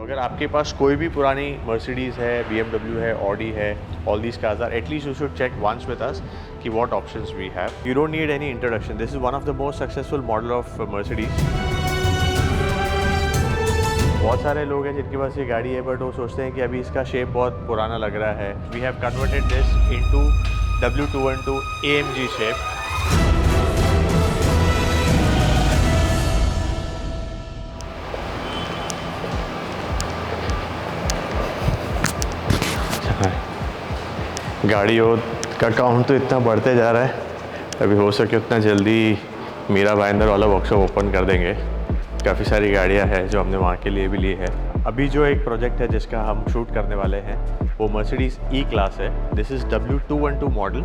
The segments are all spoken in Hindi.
तो अगर आपके पास कोई भी पुरानी मर्सिडीज़ है, BMW है, ऑडी है, all these cars are, at least you should check once with us कि what options we have. You don't need any introduction. This is one of the most successful model of Mercedes. बहुत सारे लोग हैं जिनके पास ये गाड़ी है बट वो सोचते हैं कि अभी इसका शेप बहुत पुराना लग रहा है. We have converted this into W212 AMG shape. गाड़ियों का काउंट तो इतना बढ़ते जा रहा है, अभी हो सके उतना जल्दी मीरा भाईंदर वाला वर्कशॉप ओपन कर देंगे. काफ़ी सारी गाड़ियां हैं जो हमने वहाँ के लिए भी ली है. अभी जो एक प्रोजेक्ट है जिसका हम शूट करने वाले हैं वो मर्सिडीज़ E क्लास है. This is W212 model.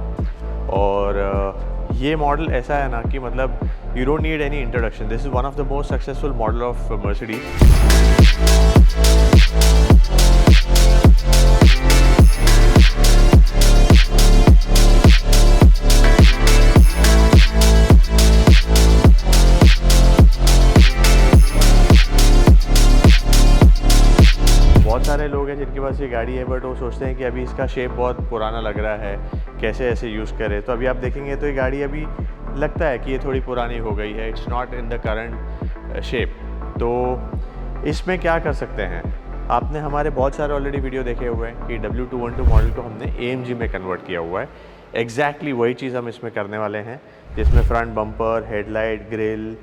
और ये मॉडल ऐसा है ना कि मतलब you don't need any introduction. This is one of the most successful model of Mercedes. सारे लोग हैं जिनके पास ये गाड़ी है बट वो सोचते हैं कि अभी इसका शेप बहुत पुराना लग रहा है, कैसे ऐसे यूज़ करें. तो अभी आप देखेंगे तो ये गाड़ी अभी लगता है कि ये थोड़ी पुरानी हो गई है. It's not in the current shape. तो इसमें क्या कर सकते हैं, आपने हमारे बहुत सारे ऑलरेडी वीडियो देखे हुए हैं कि W212 मॉडल को हमने AMG में कन्वर्ट किया हुआ है. एग्जैक्टली वही चीज़ हम इसमें करने वाले हैं, जिसमें front bumper, headlight, grill,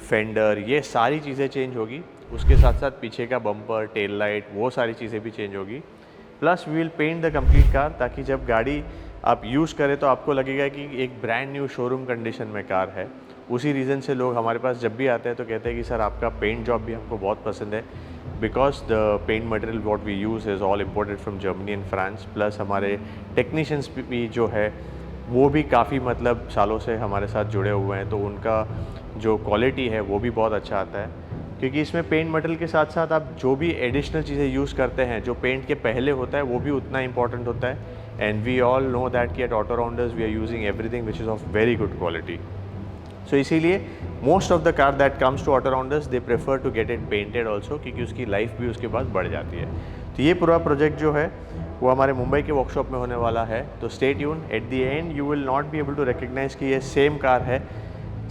fender, ये सारी चीज़ें चेंज होगी. उसके साथ साथ पीछे का बम्पर, टेल लाइट, वो सारी चीज़ें भी चेंज होगी. Plus we will paint the complete car, ताकि जब गाड़ी आप यूज़ करें तो आपको लगेगा कि एक ब्रांड न्यू शोरूम कंडीशन में कार है. उसी रीज़न से लोग हमारे पास जब भी आते हैं तो कहते हैं कि सर आपका पेंट जॉब भी हमको बहुत पसंद है, because the paint material what we use is all imported from Germany and France. Plus हमारे टेक्नीशियंस भी जो है वो भी काफ़ी मतलब सालों से हमारे साथ जुड़े हुए हैं, तो उनका जो क्वालिटी है वो भी बहुत अच्छा आता है. क्योंकि इसमें पेंट मटेरियल के साथ साथ आप जो भी एडिशनल चीज़ें यूज़ करते हैं, जो पेंट के पहले होता है वो भी उतना इंपॉर्टेंट होता है. And we all know that कि at auto rounders we are using everything which is of very good quality. So इसीलिए most of the car that comes to auto rounders they prefer to get it painted also, क्योंकि उसकी लाइफ भी उसके बाद बढ़ जाती है. तो ये पूरा प्रोजेक्ट जो है वो हमारे मुंबई के वर्कशॉप में होने वाला है. तो stay tune. At the end you will not be able to recognise कि ये सेम कार है.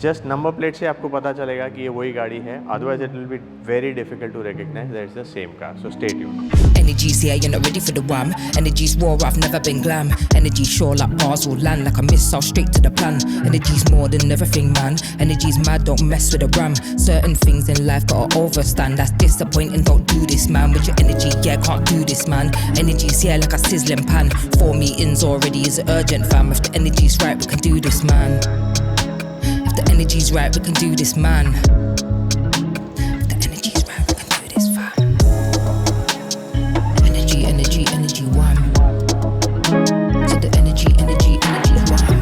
जस्ट नंबर प्लेट से आपको पता चलेगा कि ये वही गाड़ी है. Otherwise it will be very difficult to recognise that is the same car. So stay tune. Energy's here, you're not ready for the wham. Energy's war, I've never been glam. Energy's sure like bars will land, like a missile straight to the plan. Energy's more than everything, man. Energy's mad, don't mess with the ram. Certain things in life gotta overstand. That's disappointing, don't do this, man. With your energy, yeah, can't do this, man. Energy's here like a sizzling pan. 4 meetings already is urgent, fam. If the energy's right, we can do this, man. If the energy's right, we can do this, man. If the energy's right, we can do this, fam. Energy, energy, energy, one. To the energy, energy, energy, one.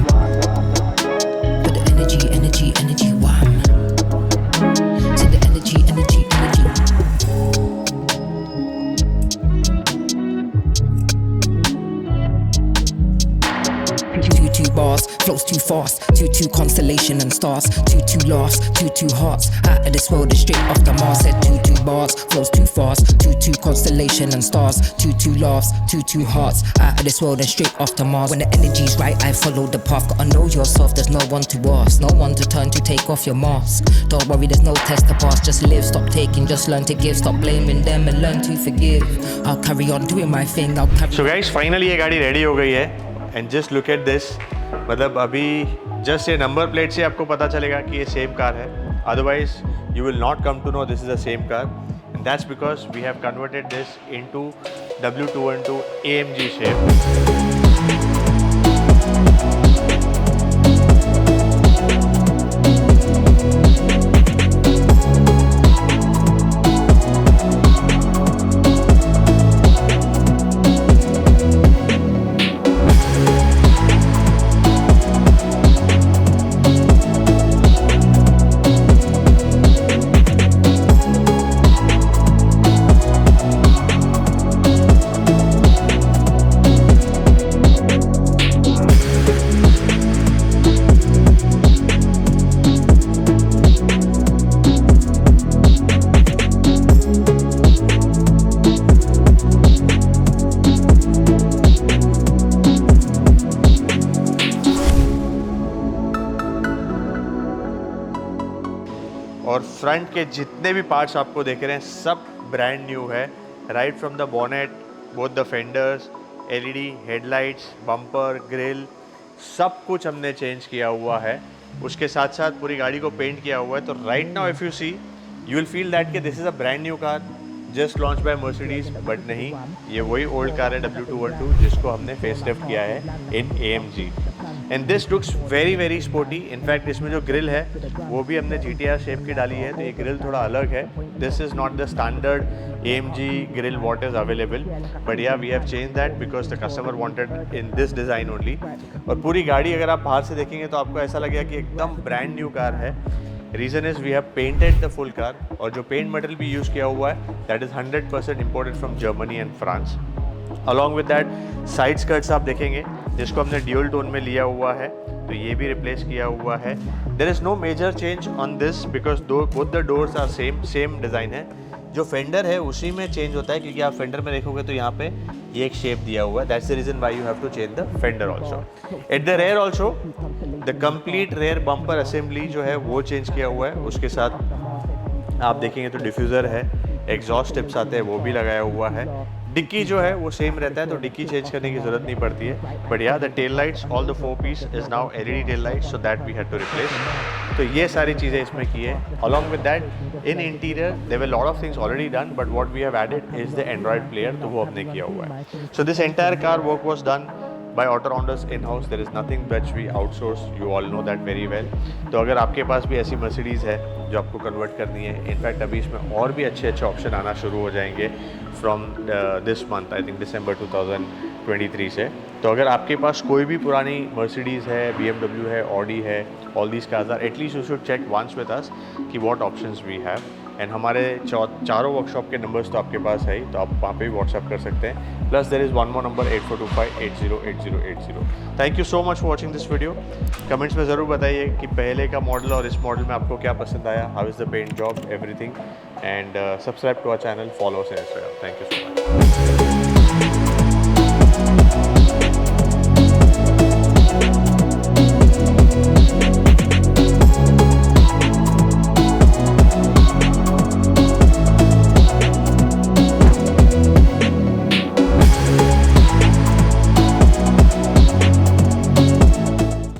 To the energy, energy, energy, one. To the energy, energy, energy. Two bars, flows too fast. Two constellation and stars. Two laughs, two hearts. Out of this world and straight off the Mars. Said two bars, flows too fast. Two constellation and stars. Two laughs, two hearts. Out of this world and straight off the Mars. When the energy's right, I follow the path. Gotta know yourself, there's no one to ask. No one to turn to, take off your mask. Don't worry, there's no test to pass. Just live, stop taking, just learn to give. Stop blaming them and learn to forgive. I'll carry on doing my thing. I'll carry. So guys, finally ये गाड़ी रेडी हो गई है. And just look at this. मतलब अभी जस्ट ये नंबर प्लेट से आपको पता चलेगा कि ये सेम कार है. Otherwise you will not come to know this is the same car. And that's because we have converted this into W212 AMG shape. Front के जितने भी पार्ट्स आपको देख रहे हैं सब ब्रांड न्यू है, right from the bonnet, both the fenders, LED headlights, bumper, grille, सब कुछ हमने चेंज किया हुआ है। उसके साथ साथ पूरी गाड़ी को पेंट किया हुआ है। तो right now if you see you will feel that कि this is a brand new car just launch by Mercedes, but नहीं, ये वही ओल्ड कार है W212 जिसको हमने फेस लिफ्ट किया है इन AMG। And this looks very very sporty. In fact इसमें जो ग्रिल है वो भी हमने GTR शेप की डाली है, तो ये ग्रिल थोड़ा अलग है। This is not the standard AMG grill what is available, but yeah we have changed that because the customer wanted in this design only। और पूरी गाड़ी अगर आप बाहर से देखेंगे तो आपको ऐसा लगेगा कि एकदम ब्रांड न्यू कार है। Reason is we have painted the full car, और जो पेंट मटेरियल भी यूज़ किया हुआ है that is 100% imported from Germany and France. Along with that side skirts आप देखेंगे जिसको हमने ड्यूल टोन में लिया हुआ है, तो ये भी रिप्लेस किया हुआ है। There is no major change on this because both the doors are same design है। जो फेंडर है उसी में चेंज होता है, क्योंकि आप फेंडर में देखोगे तो यहाँ पे ये एक शेप दिया हुआ है, that's the reason why you have to change the fender also. At the rear also the complete rear bumper assembly जो है वो चेंज किया हुआ है। उसके साथ आप देखेंगे तो डिफ्यूज़र है, एग्जॉस्ट टिप्स आते हैं वो भी लगाया हुआ है। डिक्की जो है वो सेम रहता है, तो डिक्की चेंज करने की ज़रूरत नहीं पड़ती है। बट या the tail lights all the 4 piece is now LED tail lights, so that we had to replace. तो ये सारी चीज़ें इसमें की है। अलॉन्ग विद दैट in interior there were lot of things already done, but what we have added is the android player, तो वो हमने किया हुआ है। So this entire car work was done by Autorounders in-house, there is nothing which we outsource, you all know that very well। तो अगर आपके पास भी ऐसी मर्सिडीज़ है जो आपको कन्वर्ट करनी है, इनफैक्ट अभी इसमें और भी अच्छे अच्छे ऑप्शन आना शुरू हो जाएंगे from this month, I think दिसंबर 2023 से। तो अगर आपके पास कोई भी पुरानी मर्सिडीज़ है, BMW है, Audi है, all these cars are, at least you should check once with us कि what options we have. And हमारे चारों वर्कशॉप के नंबर्स तो आपके पास है ही, तो आप वहाँ पे भी व्हाट्सअप कर सकते हैं। Plus there is one more number 8425808080। Thank you so much for watching this video. Comments में ज़रूर बताइए कि पहले का मॉडल और इस मॉडल में आपको क्या पसंद आया, how is the paint job, everything. And subscribe to our channel, follow us on Instagram. Thank you so much.